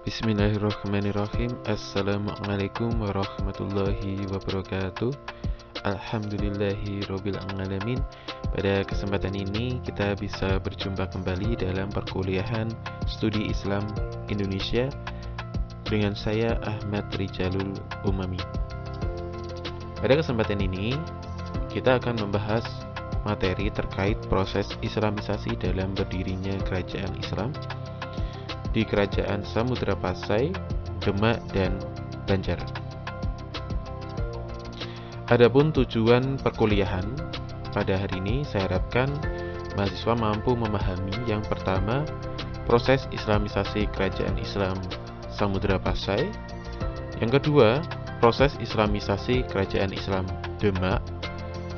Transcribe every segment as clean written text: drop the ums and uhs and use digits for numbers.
Bismillahirrahmanirrahim. Assalamualaikum warahmatullahi wabarakatuh. Alhamdulillahirabbil alamin. Pada kesempatan ini kita bisa berjumpa kembali dalam perkuliahan Studi Islam Indonesia dengan saya Ahmad Rijalul Umami. Pada kesempatan ini kita akan membahas materi terkait proses Islamisasi dalam berdirinya kerajaan Islam di Kerajaan Samudra Pasai, Demak, dan Banjar. Adapun tujuan perkuliahan pada hari ini, saya harapkan mahasiswa mampu memahami yang pertama, proses Islamisasi Kerajaan Islam Samudra Pasai. Yang kedua, proses Islamisasi Kerajaan Islam Demak.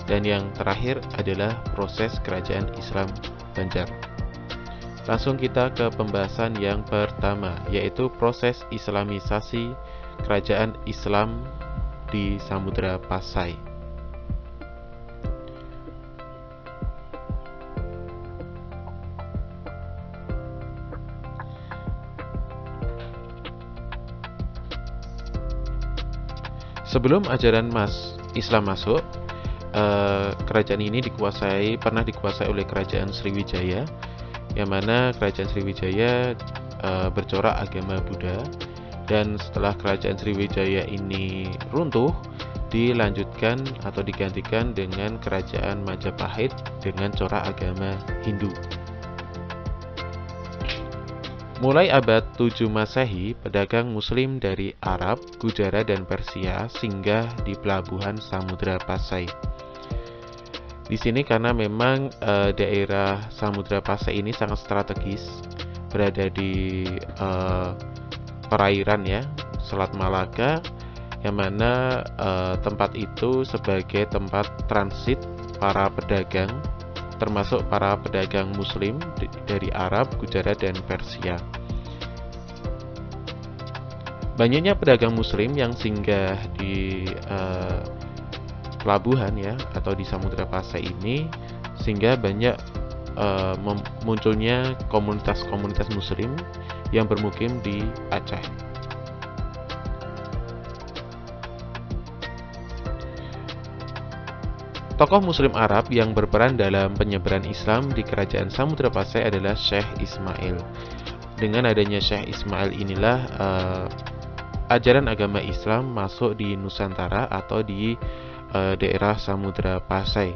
Dan yang terakhir adalah proses Kerajaan Islam Banjar. Langsung kita ke pembahasan yang pertama, yaitu proses Islamisasi Kerajaan Islam di Samudra Pasai. Sebelum ajaran Islam masuk, kerajaan ini pernah dikuasai oleh Kerajaan Sriwijaya, yang mana Kerajaan Sriwijaya bercorak agama Buddha, dan setelah Kerajaan Sriwijaya ini runtuh, dilanjutkan atau digantikan dengan Kerajaan Majapahit dengan corak agama Hindu. Mulai abad 7 Masehi, pedagang Muslim dari Arab, Gujarat, dan Persia singgah di pelabuhan Samudra Pasai. Di sini karena memang daerah Samudra Pasai ini sangat strategis, berada di perairan ya, Selat Malaka, yang mana tempat itu sebagai tempat transit para pedagang, termasuk para pedagang Muslim dari Arab, Gujarat, dan Persia. Banyaknya pedagang Muslim yang singgah di pelabuhan ya, atau di Samudra Pasai ini, sehingga banyak munculnya komunitas-komunitas Muslim yang bermukim di Aceh. Tokoh Muslim Arab yang berperan dalam penyebaran Islam di Kerajaan Samudra Pasai adalah Syekh Ismail. Dengan adanya Syekh Ismail inilah ajaran agama Islam masuk di Nusantara atau di daerah Samudra Pasai.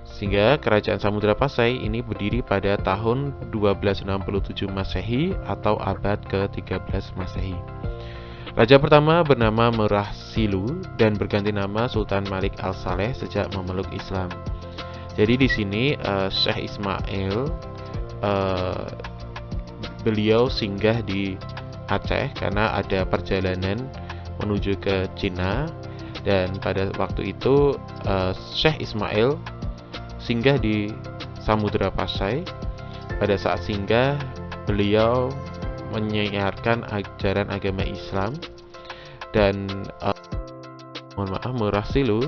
Sehingga Kerajaan Samudra Pasai ini berdiri pada tahun 1267 Masehi atau abad ke-13 Masehi. Raja pertama bernama Merah Silu dan berganti nama Sultan Malik Al-Saleh sejak memeluk Islam. Jadi di sini Syekh Ismail beliau singgah di Aceh karena ada perjalanan menuju ke Cina, dan pada waktu itu Syekh Ismail singgah di Samudra Pasai. Pada saat singgah, beliau menyiarkan ajaran agama Islam, dan Merah Silu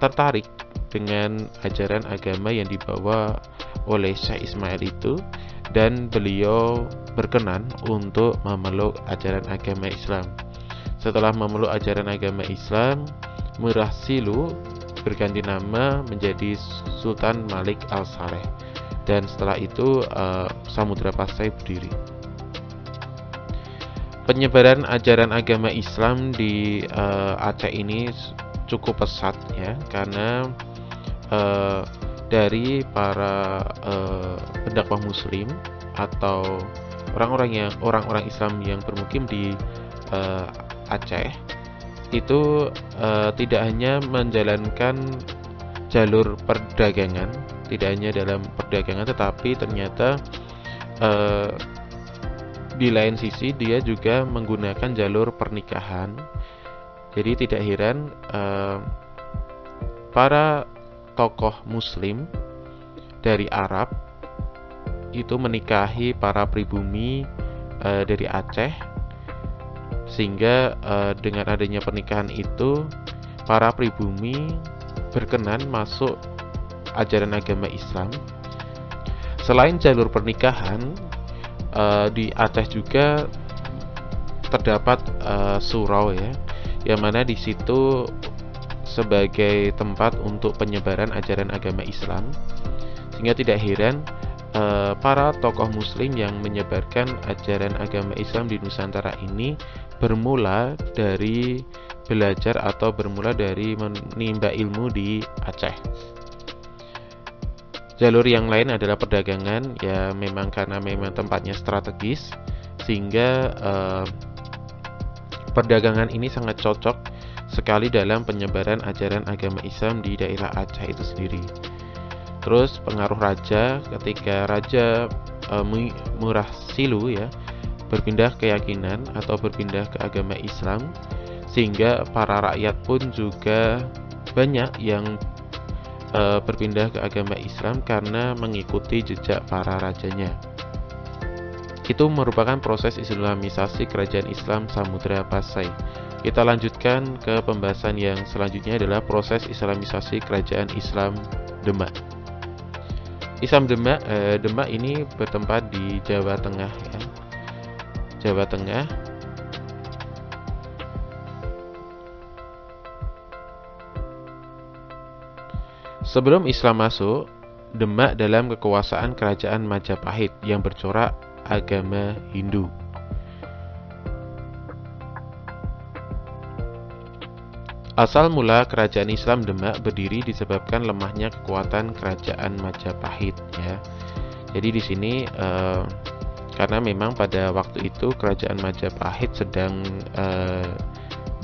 tertarik dengan ajaran agama yang dibawa oleh Syekh Ismail itu, dan beliau berkenan untuk memeluk ajaran agama Islam. Setelah memeluk ajaran agama Islam, Merah Silu berganti nama menjadi Sultan Malik Al-Saleh, dan setelah itu Samudra Pasai berdiri. Penyebaran ajaran agama Islam di Aceh ini cukup pesat ya, karena dari para pendakwah Muslim atau orang-orang Islam yang bermukim di Aceh itu tidak hanya menjalankan jalur perdagangan, tidak hanya dalam perdagangan, tetapi ternyata di lain sisi dia juga menggunakan jalur pernikahan. Jadi tidak heran para tokoh Muslim dari Arab itu menikahi para pribumi dari Aceh, sehingga dengan adanya pernikahan itu para pribumi berkenan masuk ajaran agama Islam. Selain jalur pernikahan, di Aceh juga terdapat surau ya, yang mana di situ sebagai tempat untuk penyebaran ajaran agama Islam, sehingga tidak heran para tokoh muslim yang menyebarkan ajaran agama Islam di Nusantara ini bermula dari belajar atau bermula dari menimba ilmu di Aceh. Jalur yang lain adalah perdagangan, ya memang karena memang tempatnya strategis, sehingga perdagangan ini sangat cocok sekali dalam penyebaran ajaran agama Islam di daerah Aceh itu sendiri. Terus pengaruh raja, ketika Raja Murah Silu ya berpindah keyakinan atau berpindah ke agama Islam, sehingga para rakyat pun juga banyak yang berpindah ke agama Islam karena mengikuti jejak para rajanya. Itu merupakan proses Islamisasi kerajaan Islam Samudra Pasai. Kita lanjutkan ke pembahasan yang selanjutnya adalah proses Islamisasi kerajaan Islam Demak. Islam Demak, Demak ini bertempat di Jawa Tengah ya. Jawa Tengah. Sebelum Islam masuk, Demak dalam kekuasaan kerajaan Majapahit yang bercorak agama Hindu. Asal mula kerajaan Islam Demak berdiri disebabkan lemahnya kekuatan kerajaan Majapahit ya. Jadi di sini karena memang pada waktu itu kerajaan Majapahit sedang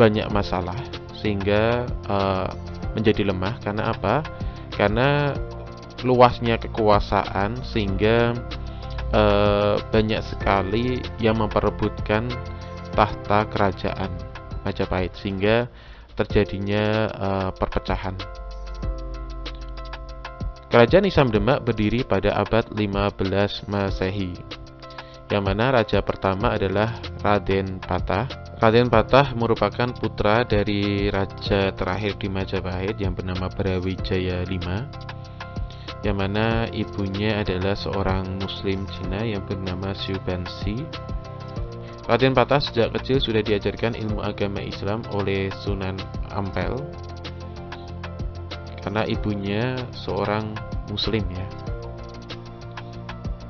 banyak masalah, sehingga menjadi lemah. Karena apa? Karena luasnya kekuasaan, sehingga banyak sekali yang memperebutkan tahta kerajaan Majapahit, sehingga terjadinya perpecahan. Kerajaan Islam Demak berdiri pada abad 15 Masehi, yang mana raja pertama adalah Raden Patah. Raden Patah merupakan putra dari raja terakhir di Majapahit yang bernama Brawijaya V, yang mana ibunya adalah seorang muslim Cina yang bernama Xu Bansi. Raden Patah sejak kecil sudah diajarkan ilmu agama Islam oleh Sunan Ampel karena ibunya seorang muslim ya.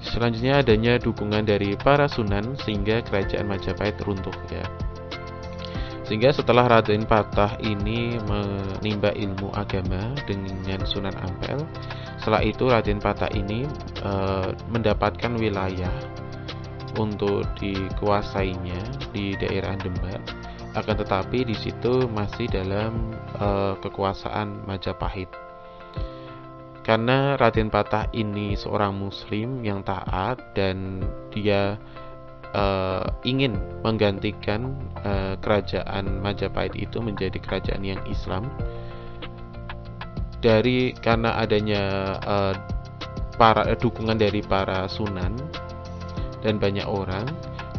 Selanjutnya adanya dukungan dari para sunan sehingga kerajaan Majapahit runtuh ya. Sehingga setelah Raden Patah ini menimba ilmu agama dengan Sunan Ampel, setelah itu Raden Patah ini mendapatkan wilayah untuk dikuasainya di daerah Demak, akan tetapi di situ masih dalam kekuasaan Majapahit. Karena Raden Patah ini seorang muslim yang taat dan dia ingin menggantikan kerajaan Majapahit itu menjadi kerajaan yang Islam, karena adanya dukungan dari para sunan dan banyak orang,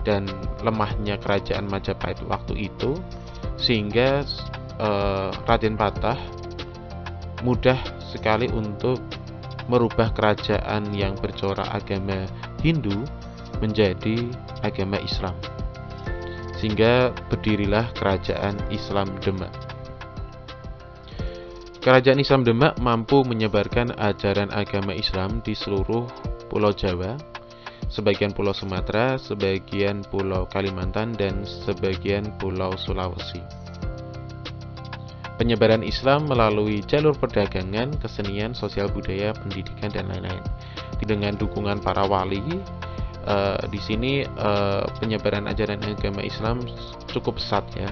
dan lemahnya kerajaan Majapahit waktu itu, sehingga Raden Patah mudah sekali untuk merubah kerajaan yang bercorak agama Hindu menjadi agama Islam, sehingga berdirilah kerajaan Islam Demak. Kerajaan Islam Demak mampu menyebarkan ajaran agama Islam di seluruh Pulau Jawa, sebagian Pulau Sumatera, sebagian Pulau Kalimantan, dan sebagian Pulau Sulawesi. Penyebaran Islam melalui jalur perdagangan, kesenian, sosial budaya, pendidikan, dan lain-lain. Dengan dukungan para wali, di sini penyebaran ajaran agama Islam cukup pesat ya.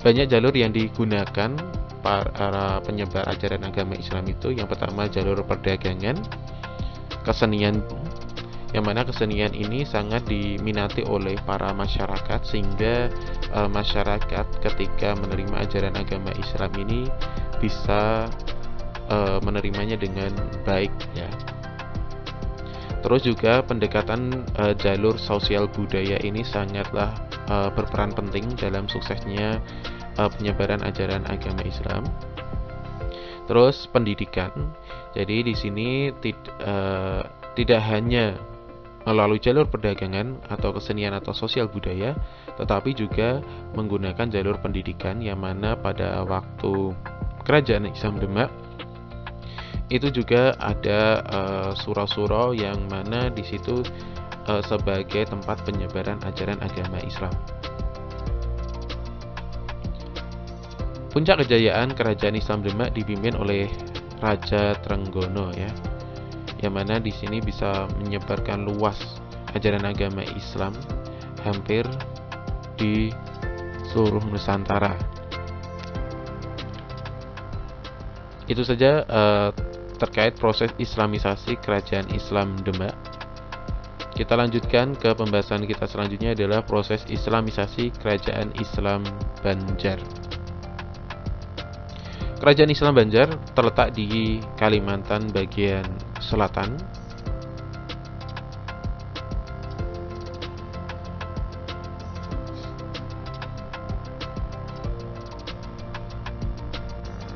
Banyak jalur yang digunakan para penyebar ajaran agama Islam itu. Yang pertama jalur perdagangan, kesenian, yang mana kesenian ini sangat diminati oleh para masyarakat, sehingga masyarakat ketika menerima ajaran agama Islam ini bisa menerimanya dengan baik ya. Terus juga pendekatan jalur sosial budaya ini sangatlah berperan penting dalam suksesnya penyebaran ajaran agama Islam. Terus pendidikan. Jadi di sini tidak hanya melalui jalur perdagangan atau kesenian atau sosial budaya, tetapi juga menggunakan jalur pendidikan, yang mana pada waktu kerajaan Islam Demak itu juga ada surau-surau yang mana di situ sebagai tempat penyebaran ajaran agama Islam. Puncak kejayaan kerajaan Islam Demak dipimpin oleh Raja Trenggono, ya, yang mana di sini bisa menyebarkan luas ajaran agama Islam hampir di seluruh Nusantara. Itu saja terkait proses Islamisasi kerajaan Islam Demak. Kita lanjutkan ke pembahasan kita selanjutnya, adalah proses Islamisasi kerajaan Islam Banjar. Kerajaan Islam Banjar terletak di Kalimantan bagian selatan.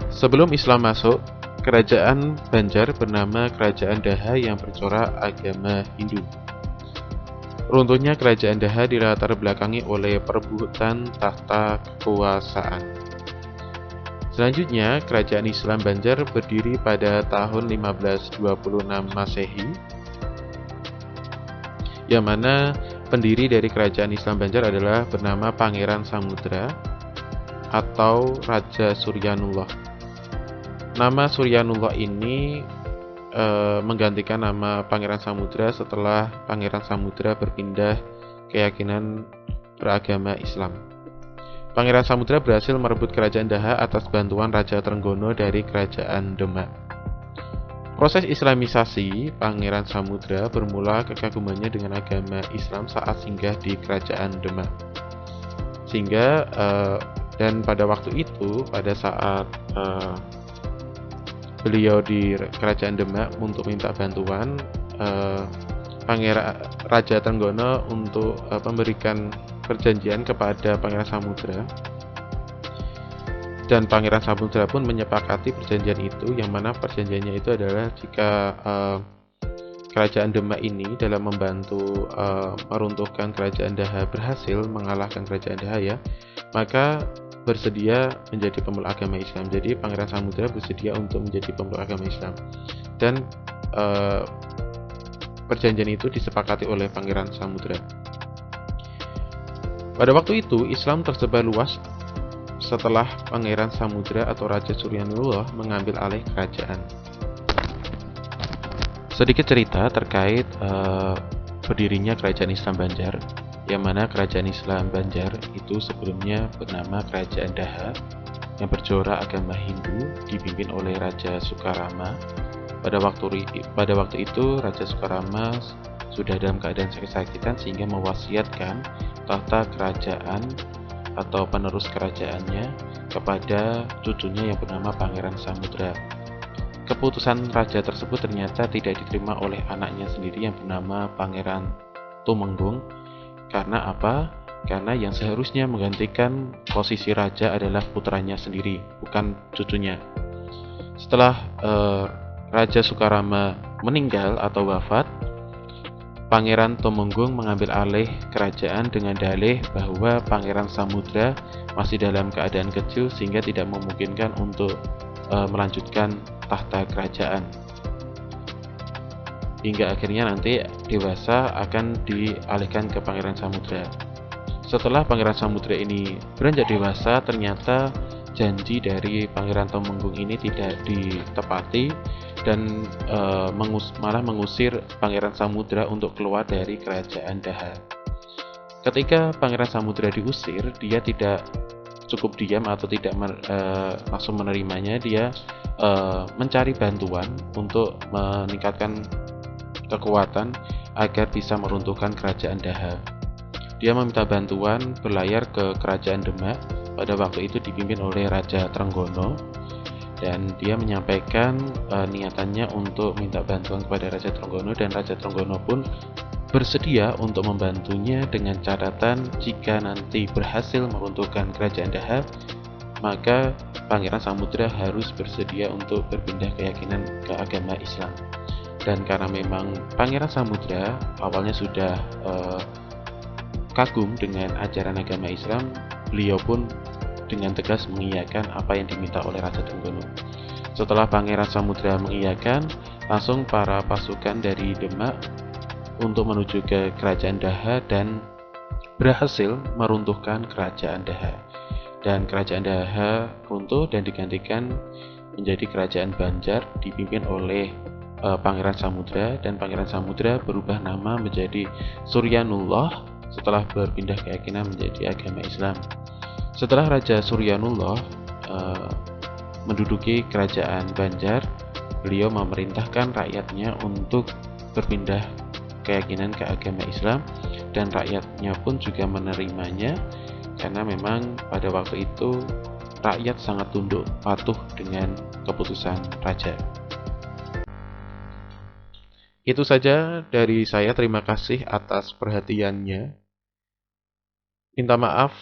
Sebelum Islam masuk, kerajaan Banjar bernama Kerajaan Daha yang bercorak agama Hindu. Runtuhnya kerajaan Daha dilatar belakangi oleh perebutan tahta kekuasaan. Selanjutnya, kerajaan Islam Banjar berdiri pada tahun 1526 Masehi, yang mana pendiri dari kerajaan Islam Banjar adalah bernama Pangeran Samudra atau Raja Suryanullah. Nama Suryanullah ini menggantikan nama Pangeran Samudra setelah Pangeran Samudra berpindah keyakinan beragama Islam. Pangeran Samudra berhasil merebut kerajaan Daha atas bantuan Raja Trenggono dari kerajaan Demak. Proses Islamisasi Pangeran Samudra bermula kekagumannya dengan agama Islam saat singgah di kerajaan Demak. Dan pada waktu itu, pada saat beliau di kerajaan Demak untuk minta bantuan Pangeran Raja Trenggono untuk memberikan perjanjian kepada Pangeran Samudra, dan Pangeran Samudra pun menyepakati perjanjian itu, yang mana perjanjiannya itu adalah jika kerajaan Demak ini dalam membantu meruntuhkan kerajaan Daha berhasil mengalahkan kerajaan Daha, ya, maka bersedia menjadi pemeluk agama Islam. Jadi Pangeran Samudra bersedia untuk menjadi pemeluk agama Islam, dan perjanjian itu disepakati oleh Pangeran Samudra. Pada waktu itu, Islam tersebar luas setelah Pangeran Samudra atau Raja Suryanullah mengambil alih kerajaan. Sedikit cerita terkait berdirinya kerajaan Islam Banjar, yang mana kerajaan Islam Banjar itu sebelumnya bernama Kerajaan Daha yang bercorak agama Hindu, dipimpin oleh Raja Sukarama. Pada waktu itu Raja Sukarama sudah dalam keadaan sakit-sakitan sehingga mewasiatkan tahta kerajaan atau penerus kerajaannya kepada cucunya yang bernama Pangeran Samudra. Keputusan raja tersebut ternyata tidak diterima oleh anaknya sendiri yang bernama Pangeran Tumenggung. Karena apa? Karena yang seharusnya menggantikan posisi raja adalah putranya sendiri, bukan cucunya. Setelah Raja Sukarama meninggal atau wafat, Pangeran Tumenggung mengambil alih kerajaan dengan dalih bahwa Pangeran Samudra masih dalam keadaan kecil sehingga tidak memungkinkan untuk melanjutkan tahta kerajaan. Hingga akhirnya nanti dewasa akan dialihkan ke Pangeran Samudra. Setelah Pangeran Samudra ini beranjak dewasa, ternyata janji dari Pangeran Tumenggung ini tidak ditepati, dan malah mengusir Pangeran Samudra untuk keluar dari kerajaan Daha. Ketika Pangeran Samudra diusir, dia tidak cukup diam atau tidak langsung menerimanya. Dia mencari bantuan untuk meningkatkan kekuatan agar bisa meruntuhkan kerajaan Daha. Dia meminta bantuan berlayar ke kerajaan Demak, pada waktu itu dipimpin oleh Raja Trenggono, dan dia menyampaikan niatannya untuk minta bantuan kepada Raja Trenggono, dan Raja Trenggono pun bersedia untuk membantunya dengan catatan jika nanti berhasil meruntuhkan kerajaan Daha, maka Pangeran Samudra harus bersedia untuk berpindah keyakinan ke agama Islam. Dan karena memang Pangeran Samudra awalnya sudah kagum dengan ajaran agama Islam, beliau pun dengan tegas mengiyakan apa yang diminta oleh Raja Trenggono. Setelah Pangeran Samudra mengiyakan, langsung para pasukan dari Demak untuk menuju ke Kerajaan Daha dan berhasil meruntuhkan Kerajaan Daha. Dan Kerajaan Daha runtuh dan digantikan menjadi Kerajaan Banjar dipimpin oleh Pangeran Samudra, dan Pangeran Samudra berubah nama menjadi Suryanullah setelah berpindah keyakinan menjadi agama Islam. Setelah Raja Suryanullah menduduki Kerajaan Banjar, beliau memerintahkan rakyatnya untuk berpindah keyakinan ke agama Islam, dan rakyatnya pun juga menerimanya karena memang pada waktu itu rakyat sangat tunduk patuh dengan keputusan raja. Itu saja dari saya, terima kasih atas perhatiannya. Minta maaf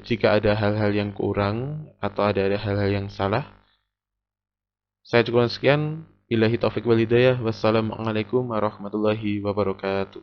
jika ada hal-hal yang kurang atau ada hal-hal yang salah. Saya cukupkan sekian. Billahi taufiq wal hidayah. Wassalamualaikum warahmatullahi wabarakatuh.